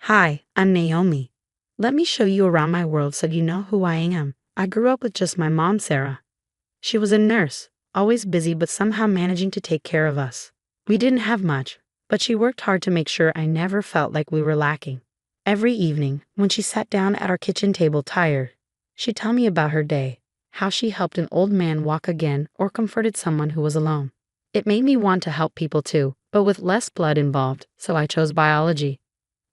Hi, I'm Naomi. Let me show you around my world so you know who I am. I grew up with just my mom, Sarah. She was a nurse, always busy but somehow managing to take care of us. We didn't have much, but she worked hard to make sure I never felt like we were lacking. Every evening, when she sat down at our kitchen table tired, she'd tell me about her day, how she helped an old man walk again or comforted someone who was alone. It made me want to help people too, but with less blood involved, so I chose biology.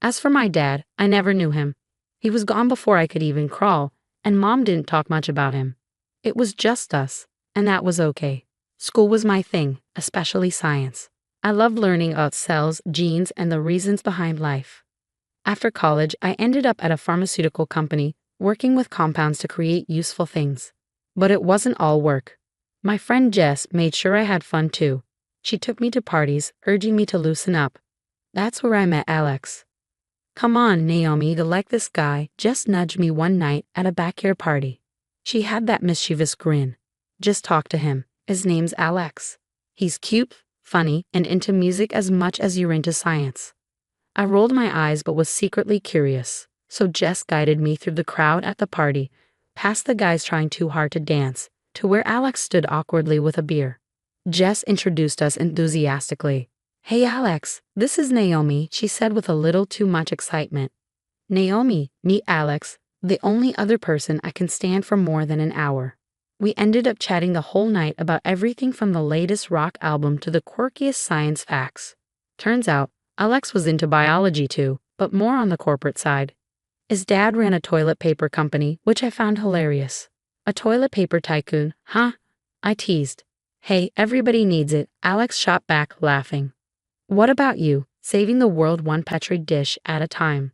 As for my dad, I never knew him. He was gone before I could even crawl, and Mom didn't talk much about him. It was just us, and that was okay. School was my thing, especially science. I loved learning about cells, genes, and the reasons behind life. After college, I ended up at a pharmaceutical company, working with compounds to create useful things. But it wasn't all work. My friend Jess made sure I had fun too. She took me to parties, urging me to loosen up. That's where I met Alex. "Come on, Naomi, you like this guy," Jess nudged me one night at a backyard party. She had that mischievous grin. "Just talk to him. His name's Alex. He's cute, funny, and into music as much as you're into science." I rolled my eyes but was secretly curious, so Jess guided me through the crowd at the party, past the guys trying too hard to dance, to where Alex stood awkwardly with a beer. Jess introduced us enthusiastically. "Hey Alex, this is Naomi," she said with a little too much excitement. "Naomi, meet Alex, the only other person I can stand for more than an hour." We ended up chatting the whole night about everything from the latest rock album to the quirkiest science facts. Turns out, Alex was into biology too, but more on the corporate side. His dad ran a toilet paper company, which I found hilarious. "A toilet paper tycoon, huh?" I teased. "Hey, everybody needs it," Alex shot back, laughing. "What about you? Saving the world one petri dish at a time?"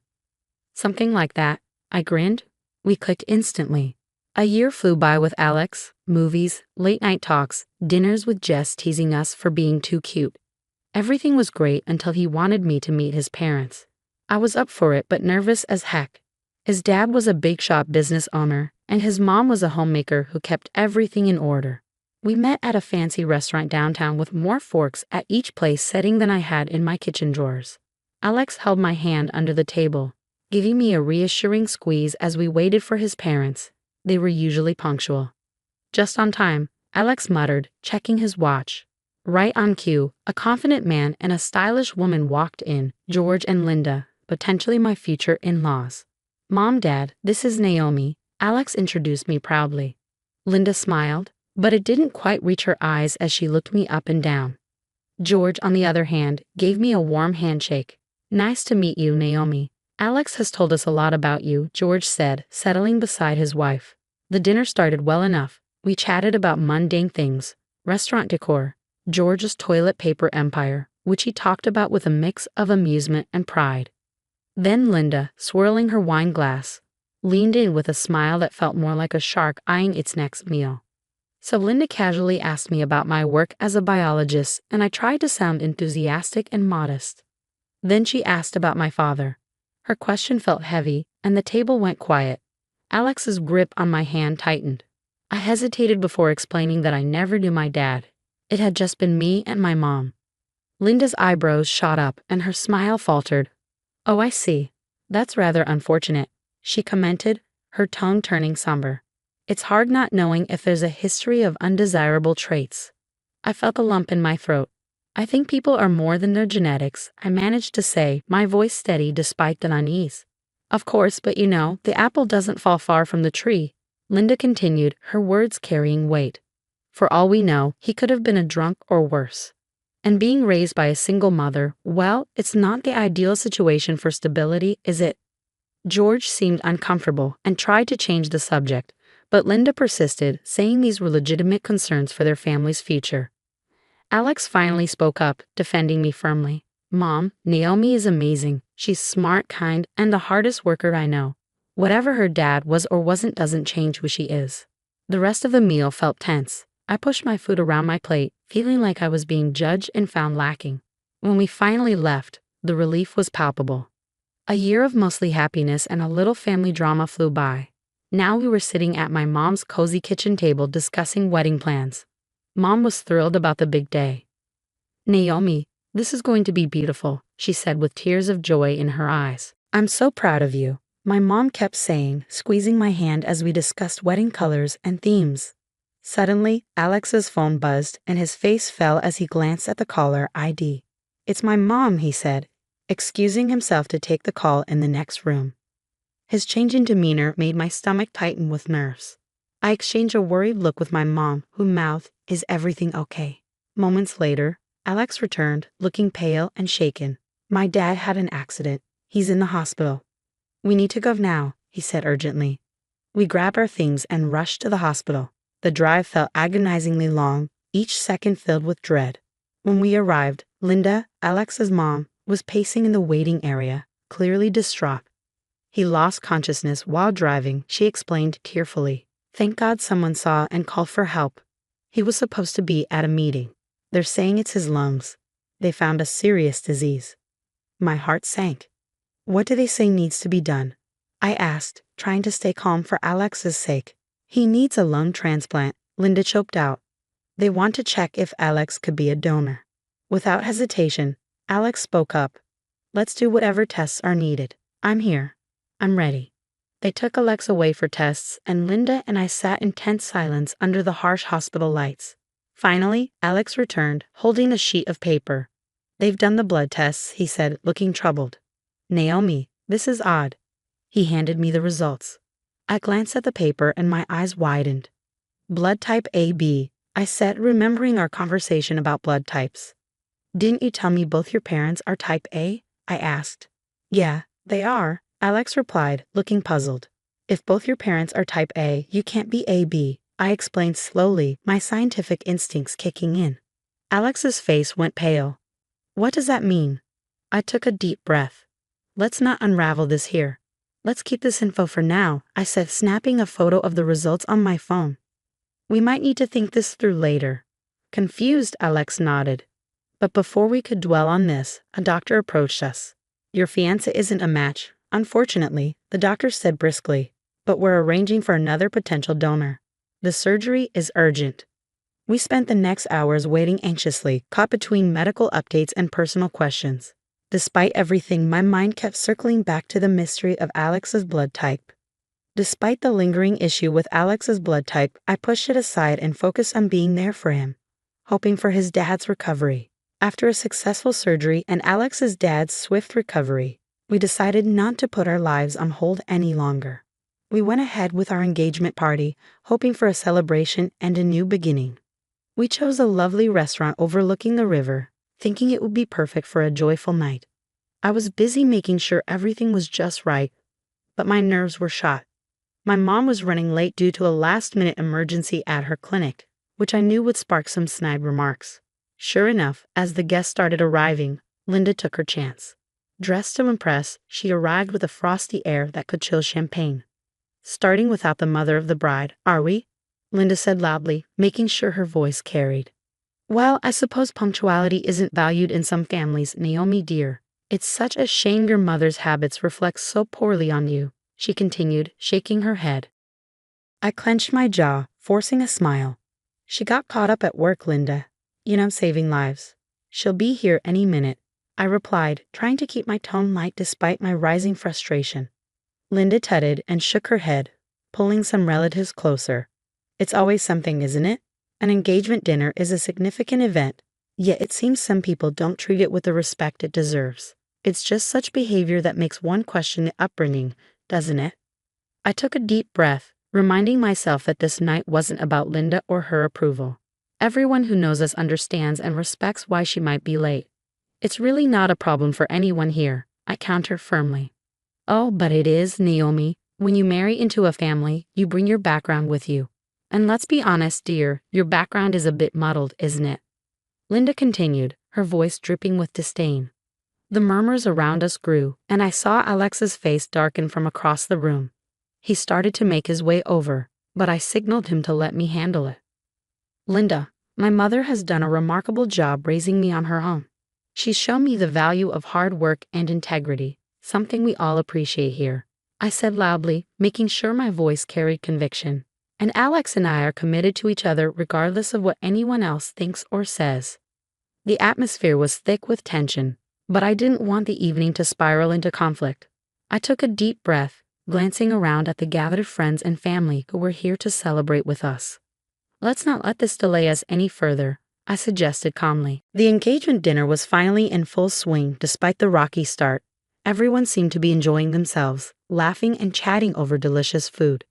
"Something like that," I grinned. We clicked instantly. A year flew by with Alex, movies, late night talks, dinners with Jess teasing us for being too cute. Everything was great until he wanted me to meet his parents. I was up for it but nervous as heck. His dad was a big shop business owner, and his mom was a homemaker who kept everything in order. We met at a fancy restaurant downtown with more forks at each place setting than I had in my kitchen drawers. Alex held my hand under the table, giving me a reassuring squeeze as we waited for his parents. They were usually punctual. "Just on time," Alex muttered, checking his watch. Right on cue, a confident man and a stylish woman walked in, George and Linda, potentially my future in-laws. "Mom, Dad, this is Naomi," Alex introduced me proudly. Linda smiled, but it didn't quite reach her eyes as she looked me up and down. George, on the other hand, gave me a warm handshake. "Nice to meet you, Naomi. Alex has told us a lot about you," George said, settling beside his wife. The dinner started well enough. We chatted about mundane things, restaurant decor, George's toilet paper empire, which he talked about with a mix of amusement and pride. Then Linda, swirling her wine glass, leaned in with a smile that felt more like a shark eyeing its next meal. So Linda casually asked me about my work as a biologist, and I tried to sound enthusiastic and modest. Then she asked about my father. Her question felt heavy, and the table went quiet. Alex's grip on my hand tightened. I hesitated before explaining that I never knew my dad. It had just been me and my mom. Linda's eyebrows shot up, and her smile faltered. "Oh, I see. That's rather unfortunate," she commented, her tone turning somber. "It's hard not knowing if there's a history of undesirable traits." I felt a lump in my throat. "I think people are more than their genetics," I managed to say, my voice steady despite the unease. "Of course, but you know, the apple doesn't fall far from the tree," Linda continued, her words carrying weight. "For all we know, he could have been a drunk or worse. And being raised by a single mother, well, it's not the ideal situation for stability, is it?" George seemed uncomfortable and tried to change the subject, but Linda persisted, saying these were legitimate concerns for their family's future. Alex finally spoke up, defending me firmly. "Mom, Naomi is amazing. She's smart, kind, and the hardest worker I know. Whatever her dad was or wasn't doesn't change who she is." The rest of the meal felt tense. I pushed my food around my plate, feeling like I was being judged and found lacking. When we finally left, the relief was palpable. A year of mostly happiness and a little family drama flew by. Now we were sitting at my mom's cozy kitchen table discussing wedding plans. Mom was thrilled about the big day. "Naomi, this is going to be beautiful," she said with tears of joy in her eyes. I'm so proud of you, my mom kept saying, squeezing my hand as we discussed wedding colors and themes. Suddenly, Alex's phone buzzed and his face fell as he glanced at the caller ID. It's my mom, he said, excusing himself to take the call in the next room. His change in demeanor made my stomach tighten with nerves. I exchanged a worried look with my mom, who mouthed, "Is everything okay?" Moments later, Alex returned, looking pale and shaken. "My dad had an accident. He's in the hospital." "We need to go now," he said urgently. We grabbed our things and rushed to the hospital. The drive felt agonizingly long, each second filled with dread. When we arrived, Linda, Alex's mom, was pacing in the waiting area, clearly distraught. "He lost consciousness while driving," she explained tearfully. "Thank God someone saw and called for help. He was supposed to be at a meeting. They're saying it's his lungs. They found a serious disease." My heart sank. "What do they say needs to be done?" I asked, trying to stay calm for Alex's sake. "He needs a lung transplant," Linda choked out. "They want to check if Alex could be a donor." Without hesitation, Alex spoke up. "Let's do whatever tests are needed. I'm here. I'm ready." They took Alex away for tests, and Linda and I sat in tense silence under the harsh hospital lights. Finally, Alex returned, holding a sheet of paper. "They've done the blood tests," he said, looking troubled. "Naomi, this is odd." He handed me the results. I glanced at the paper and my eyes widened. "Blood type AB," I said, remembering our conversation about blood types. "Didn't you tell me both your parents are type A?" I asked. "Yeah, they are," Alex replied, looking puzzled. "If both your parents are type A, you can't be AB," I explained slowly, my scientific instincts kicking in. Alex's face went pale. "What does that mean?" I took a deep breath. "Let's not unravel this here. Let's keep this info for now," I said, snapping a photo of the results on my phone. "We might need to think this through later." Confused, Alex nodded. But before we could dwell on this, a doctor approached us. "Your fiancé isn't a match, unfortunately," the doctor said briskly, "but we're arranging for another potential donor. The surgery is urgent." We spent the next hours waiting anxiously, caught between medical updates and personal questions. Despite everything, my mind kept circling back to the mystery of Alex's blood type. Despite the lingering issue with Alex's blood type, I pushed it aside and focused on being there for him, hoping for his dad's recovery. After a successful surgery and Alex's dad's swift recovery, we decided not to put our lives on hold any longer. We went ahead with our engagement party, hoping for a celebration and a new beginning. We chose a lovely restaurant overlooking the river, thinking it would be perfect for a joyful night. I was busy making sure everything was just right, but my nerves were shot. My mom was running late due to a last-minute emergency at her clinic, which I knew would spark some snide remarks. Sure enough, as the guests started arriving, Linda took her chance. Dressed to impress, she arrived with a frosty air that could chill champagne. "Starting without the mother of the bride, are we?" Linda said loudly, making sure her voice carried. "Well, I suppose punctuality isn't valued in some families, Naomi dear. It's such a shame your mother's habits reflect so poorly on you," she continued, shaking her head. I clenched my jaw, forcing a smile. "She got caught up at work, Linda. Saving lives. She'll be here any minute," I replied, trying to keep my tone light despite my rising frustration. Linda tutted and shook her head, pulling some relatives closer. "It's always something, isn't it? An engagement dinner is a significant event, yet it seems some people don't treat it with the respect it deserves. It's just such behavior that makes one question the upbringing, doesn't it?" I took a deep breath, reminding myself that this night wasn't about Linda or her approval. Everyone who knows us understands and respects why she might be late. "It's really not a problem for anyone here," I countered firmly. "Oh, but it is, Naomi. When you marry into a family, you bring your background with you. And let's be honest, dear, your background is a bit muddled, isn't it?" Linda continued, her voice dripping with disdain. The murmurs around us grew, and I saw Alex's face darken from across the room. He started to make his way over, but I signaled him to let me handle it. "Linda, my mother has done a remarkable job raising me on her own. She's shown me the value of hard work and integrity, something we all appreciate here," I said loudly, making sure my voice carried conviction. "And Alex and I are committed to each other regardless of what anyone else thinks or says." The atmosphere was thick with tension, but I didn't want the evening to spiral into conflict. I took a deep breath, glancing around at the gathered friends and family who were here to celebrate with us. Let's not let this delay us any further, I suggested calmly. The engagement dinner was finally in full swing despite the rocky start. Everyone seemed to be enjoying themselves, laughing and chatting over delicious food.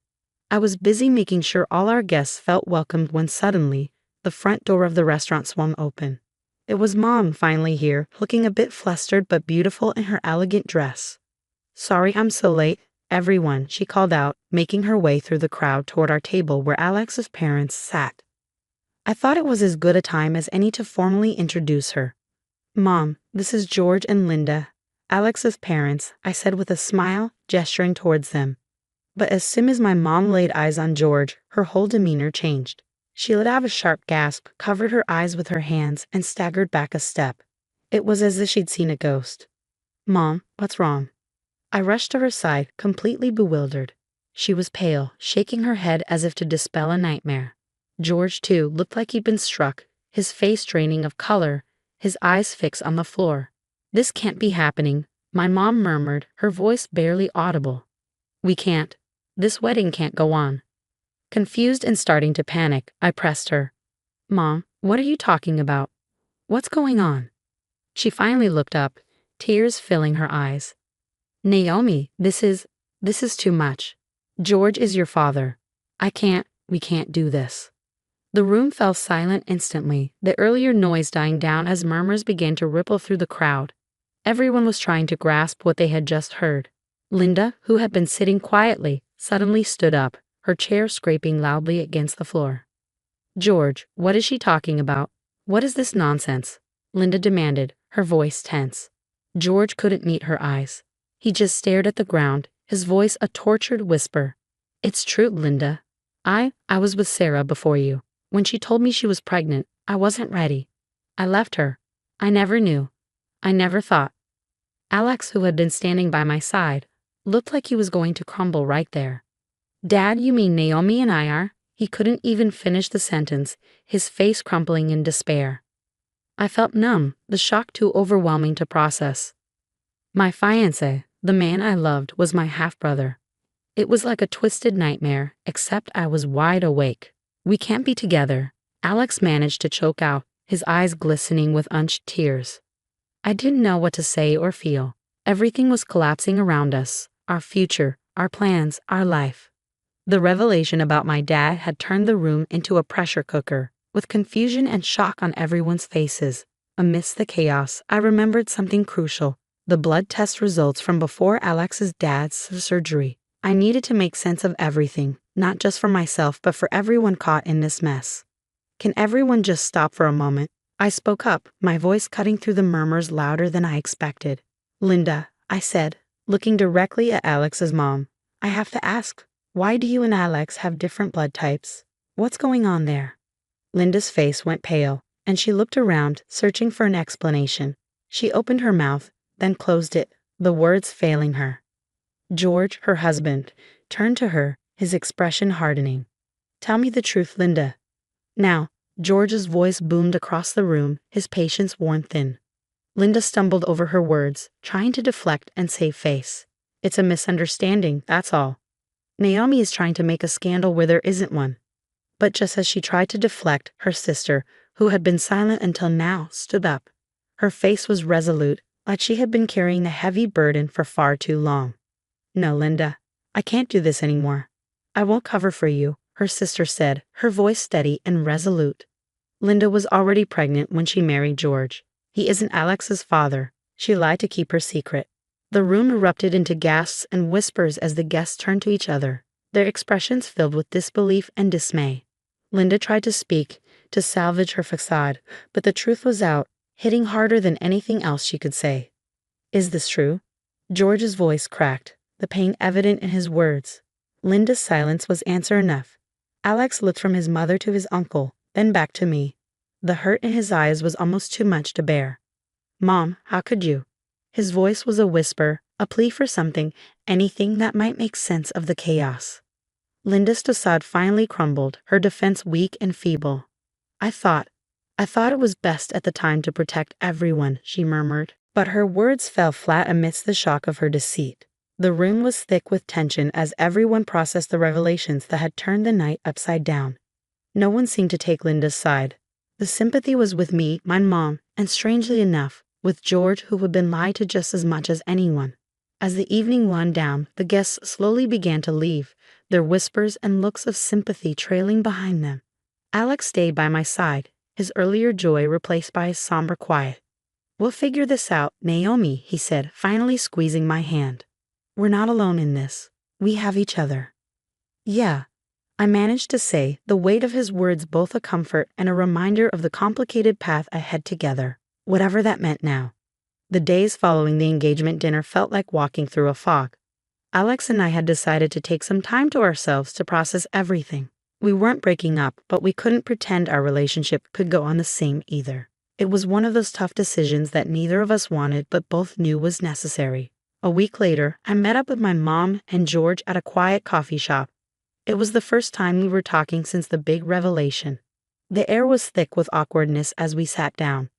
I was busy making sure all our guests felt welcomed when suddenly, the front door of the restaurant swung open. It was Mom finally here, looking a bit flustered but beautiful in her elegant dress. "Sorry I'm so late, everyone," she called out, making her way through the crowd toward our table where Alex's parents sat. I thought it was as good a time as any to formally introduce her. "Mom, this is George and Linda, Alex's parents," I said with a smile, gesturing towards them. But as soon as my mom laid eyes on George, her whole demeanor changed. She let out a sharp gasp, covered her eyes with her hands, and staggered back a step. It was as if she'd seen a ghost. "Mom, what's wrong?" I rushed to her side, completely bewildered. She was pale, shaking her head as if to dispel a nightmare. George, too, looked like he'd been struck, his face draining of color, his eyes fixed on the floor. "This can't be happening," my mom murmured, her voice barely audible. "We can't. This wedding can't go on." Confused and starting to panic, I pressed her. "Mom, what are you talking about? What's going on?" She finally looked up, tears filling her eyes. "Naomi, this is too much. George is your father. We can't do this." The room fell silent instantly, the earlier noise dying down as murmurs began to ripple through the crowd. Everyone was trying to grasp what they had just heard. Linda, who had been sitting quietly, suddenly stood up, her chair scraping loudly against the floor. "George, what is she talking about? What is this nonsense?" Linda demanded, her voice tense. George couldn't meet her eyes. He just stared at the ground, his voice a tortured whisper. "It's true, Linda. I was with Sarah before you. When she told me she was pregnant, I wasn't ready. I left her. I never knew. I never thought." Alex, who had been standing by my side, looked like he was going to crumble right there. "Dad, you mean Naomi and I are?" He couldn't even finish the sentence, his face crumpling in despair. I felt numb, the shock too overwhelming to process. My fiancé, the man I loved, was my half-brother. It was like a twisted nightmare, except I was wide awake. "We can't be together," Alex managed to choke out, his eyes glistening with unshed tears. I didn't know what to say or feel. Everything was collapsing around us, our future, our plans, our life. The revelation about my dad had turned the room into a pressure cooker, with confusion and shock on everyone's faces. Amidst the chaos, I remembered something crucial, the blood test results from before Alex's dad's surgery. I needed to make sense of everything, not just for myself but for everyone caught in this mess. "Can everyone just stop for a moment?" I spoke up, my voice cutting through the murmurs louder than I expected. "Linda," I said, looking directly at Alex's mom, "I have to ask, why do you and Alex have different blood types? What's going on there?" Linda's face went pale, and she looked around, searching for an explanation. She opened her mouth, then closed it, the words failing her. George, her husband, turned to her, his expression hardening. "Tell me the truth, Linda." Now, George's voice boomed across the room, his patience worn thin. Linda stumbled over her words, trying to deflect and save face. "It's a misunderstanding, that's all. Naomi is trying to make a scandal where there isn't one." But just as she tried to deflect, her sister, who had been silent until now, stood up. Her face was resolute, like she had been carrying a heavy burden for far too long. "No, Linda, I can't do this anymore. I won't cover for you," her sister said, her voice steady and resolute. Linda was already pregnant when she married George. He isn't Alex's father. She lied to keep her secret. The room erupted into gasps and whispers as the guests turned to each other, their expressions filled with disbelief and dismay. Linda tried to speak, to salvage her facade, but the truth was out, hitting harder than anything else she could say. "Is this true?" George's voice cracked, the pain evident in his words. Linda's silence was answer enough. Alex looked from his mother to his uncle, then back to me. The hurt in his eyes was almost too much to bear. "Mom, how could you?" His voice was a whisper, a plea for something, anything that might make sense of the chaos. Linda's facade finally crumbled, her defense weak and feeble. I thought it was best at the time to protect everyone," she murmured. But her words fell flat amidst the shock of her deceit. The room was thick with tension as everyone processed the revelations that had turned the night upside down. No one seemed to take Linda's side. The sympathy was with me, my mom, and strangely enough, with George, who had been lied to just as much as anyone. As the evening wound down, the guests slowly began to leave, their whispers and looks of sympathy trailing behind them. Alex stayed by my side, his earlier joy replaced by his somber quiet. "We'll figure this out, Naomi," he said, finally squeezing my hand. "We're not alone in this. We have each other." "Yeah," I managed to say, the weight of his words both a comfort and a reminder of the complicated path ahead together, whatever that meant now. The days following the engagement dinner felt like walking through a fog. Alex and I had decided to take some time to ourselves to process everything. We weren't breaking up, but we couldn't pretend our relationship could go on the same either. It was one of those tough decisions that neither of us wanted but both knew was necessary. A week later, I met up with my mom and George at a quiet coffee shop. It was the first time we were talking since the big revelation. The air was thick with awkwardness as we sat down.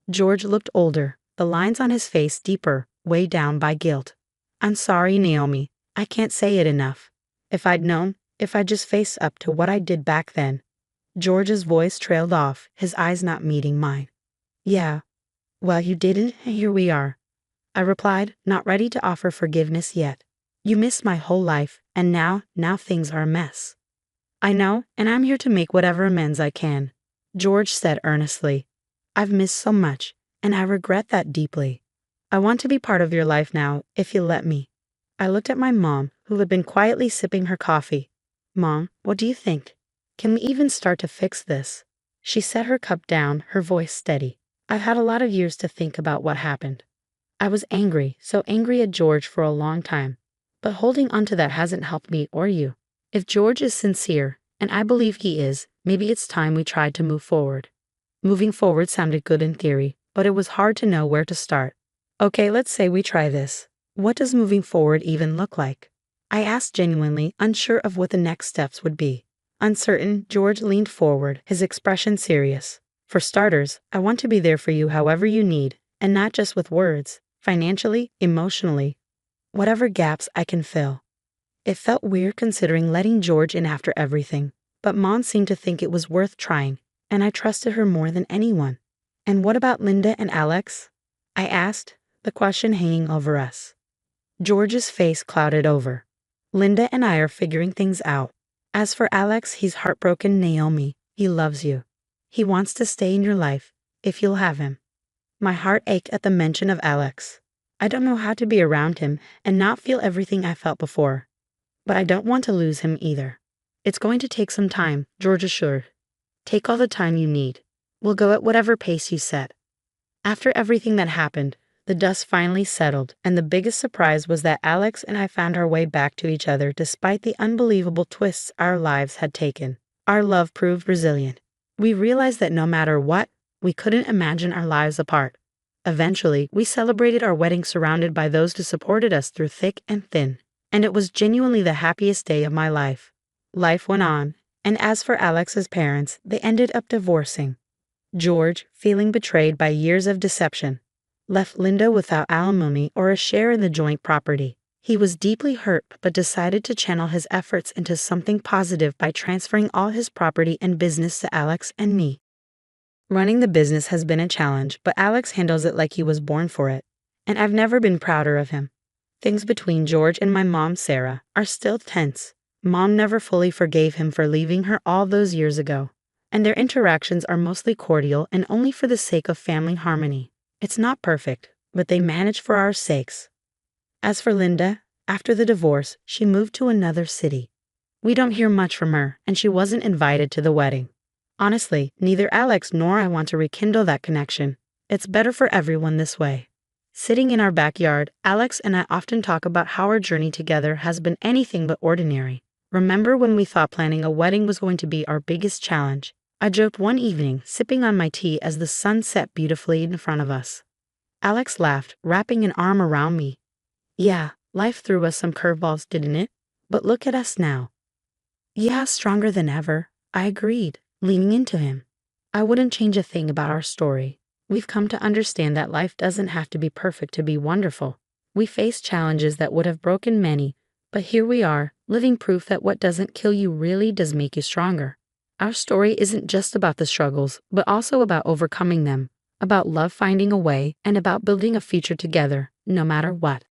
George looked older, the lines on his face deeper, weighed down by guilt. "I'm sorry, Naomi. I can't say it enough. If I'd known, if I'd just faced up to what I did back then." George's voice trailed off, his eyes not meeting mine. "Yeah. Well, you didn't, and here we are," I replied, not ready to offer forgiveness yet. "You missed my whole life, and now things are a mess." "I know, and I'm here to make whatever amends I can," George said earnestly. "I've missed so much, and I regret that deeply. I want to be part of your life now, if you'll let me." I looked at my mom, who had been quietly sipping her coffee. "Mom, what do you think? Can we even start to fix this?" She set her cup down, her voice steady. "I've had a lot of years to think about what happened. I was angry, so angry at George for a long time. But holding onto that hasn't helped me or you. If George is sincere, and I believe he is, maybe it's time we tried to move forward." Moving forward sounded good in theory, but it was hard to know where to start. "Okay, let's say we try this. What does moving forward even look like?" I asked genuinely, unsure of what the next steps would be. Uncertain, George leaned forward, his expression serious. "For starters, I want to be there for you however you need, and not just with words, financially, emotionally, whatever gaps I can fill." It felt weird considering letting George in after everything, but Mom seemed to think it was worth trying, and I trusted her more than anyone. "And what about Linda and Alex?" I asked, the question hanging over us. George's face clouded over. "Linda and I are figuring things out. As for Alex, he's heartbroken, Naomi. He loves you. He wants to stay in your life, if you'll have him." My heart ached at the mention of Alex. I don't know how to be around him and not feel everything I felt before. But I don't want to lose him either. "It's going to take some time," George assured. "Take all the time you need. We'll go at whatever pace you set." After everything that happened, the dust finally settled, and the biggest surprise was that Alex and I found our way back to each other despite the unbelievable twists our lives had taken. Our love proved resilient. We realized that no matter what, we couldn't imagine our lives apart. Eventually, we celebrated our wedding surrounded by those who supported us through thick and thin, and it was genuinely the happiest day of my life. Life went on, and as for Alex's parents, they ended up divorcing. George, feeling betrayed by years of deception, left Linda without alimony or a share in the joint property. He was deeply hurt but decided to channel his efforts into something positive by transferring all his property and business to Alex and me. Running the business has been a challenge, but Alex handles it like he was born for it, and I've never been prouder of him. Things between George and my mom, Sarah, are still tense. Mom never fully forgave him for leaving her all those years ago, and their interactions are mostly cordial and only for the sake of family harmony. It's not perfect, but they manage for our sakes. As for Linda, after the divorce, she moved to another city. We don't hear much from her, and she wasn't invited to the wedding. Honestly, neither Alex nor I want to rekindle that connection. It's better for everyone this way. Sitting in our backyard, Alex and I often talk about how our journey together has been anything but ordinary. Remember when we thought planning a wedding was going to be our biggest challenge? I joked one evening, sipping on my tea as the sun set beautifully in front of us. Alex laughed, wrapping an arm around me. "Yeah, life threw us some curveballs, didn't it? But look at us now." "Yeah, stronger than ever," I agreed, leaning into him. "I wouldn't change a thing about our story. We've come to understand that life doesn't have to be perfect to be wonderful. We faced challenges that would have broken many, but here we are, living proof that what doesn't kill you really does make you stronger. Our story isn't just about the struggles, but also about overcoming them, about love finding a way, and about building a future together, no matter what.